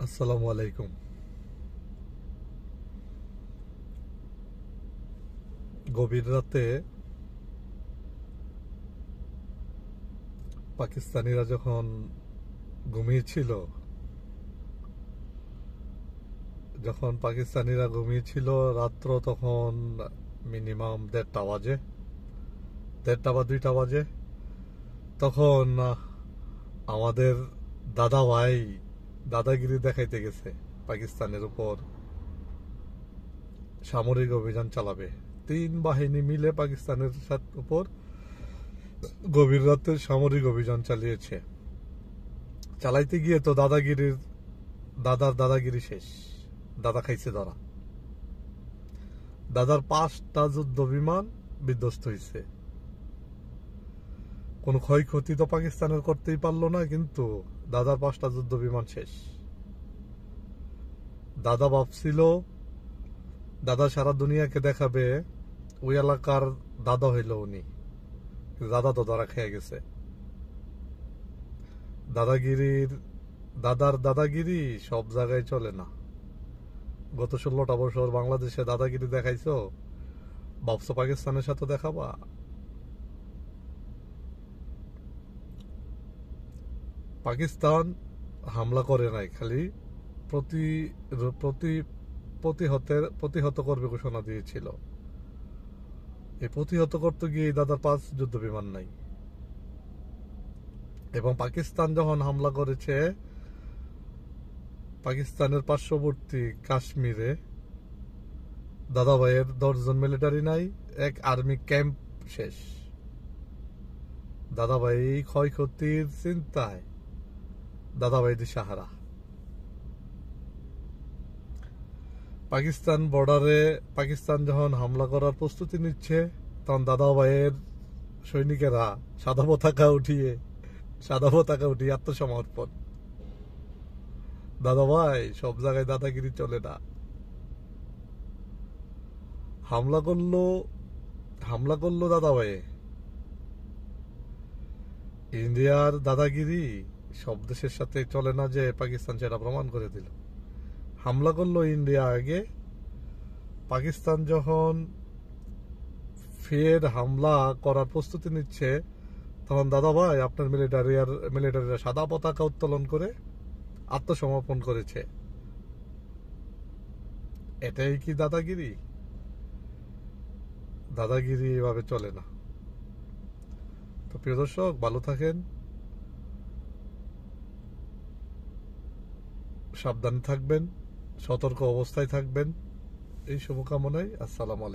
আসসালামু আলাইকুম। গভীর রাতে পাকিস্তানিরা যখন ঘুমিয়েছিল রাত্র তখন মিনিমাম 1:30 বা 2টা বাজে। তখন আমাদের দাদা ভাই দাদাগিরি দেখাইতে গেছে, পাকিস্তানের উপর সামরিক অভিযান চালাবে। 3 বাহিনী মিলে পাকিস্তানের উপর গভীর রাতে সামরিক অভিযান চালাইতে গিয়ে তো দাদাগিরি শেষ। দাদা খাইছে ধরা। দাদার 5টা যুদ্ধ বিমান বিধ্বস্ত হয়েছে। কোন ক্ষয়ক্ষতি তো পাকিস্তানের করতেই পারলো না, কিন্তু দাদার 5টা যুদ্ধ বিমান শেষ। দাদা ভাবছিল দাদা সারা দুনিয়াকে দেখাবে ওই এলাকার দাদা হইল উনি। দাদা তো ধরা খেয়ে গেছে। দাদাগিরি সব জায়গায় চলে না। গত 16টা বছর বাংলাদেশে দাদাগিরি দেখাইছো, ভাবছো পাকিস্তানের সাথে দেখাবা? পাকিস্তান হামলা করে নাই, খালি প্রতিহত করবে ঘোষণা দিয়েছিল। এই প্রতিহত করতে গিয়ে দাদার 5 যুদ্ধ বিমান নাই। এবং পাকিস্তান যখন হামলা করেছে পাকিস্তানের পার্শ্ববর্তী কাশ্মীরে, দাদা ভাইয়ের 10 জন মিলিটারি নাই, এক আর্মি ক্যাম্প শেষ। দাদা ভাই ক্ষয়ক্ষতির চিন্তায় দাদা ভাই দিশাহারা। পাকিস্তান যখন হামলা করার প্রস্তুতি নিচ্ছে, তখন দাদা ভাইয়ের সৈনিকেরা সাদা পতাকা উঠিয়ে আত্মসমর্পণ। দাদা ভাই সব জায়গায় দাদাগিরি চলে না। হামলা করলো দাদা ভাই। ইন্ডিয়ার দাদাগিরি সব দেশের সাথে চলে না যে পাকিস্তান সেটা প্রমাণ করে দিল। হামলা করলো ইন্ডিয়া আগে। পাকিস্তান যখন ফের হামলা করার প্রস্তুতি নিচ্ছে, তখন দাদা ভাই আপনার মিলিটারিরা সাদা পতাকা উত্তোলন করে আত্মসমর্পণ করেছে। এটাই কি দাদাগিরি? দাদাগিরি এভাবে চলে না। তো প্রিয় দর্শক, ভালো থাকেন, সাবধানে থাকবেন, সতর্ক অবস্থায় থাকবেন, এই শুভকামনায়। আসসালামু আলাইকুম।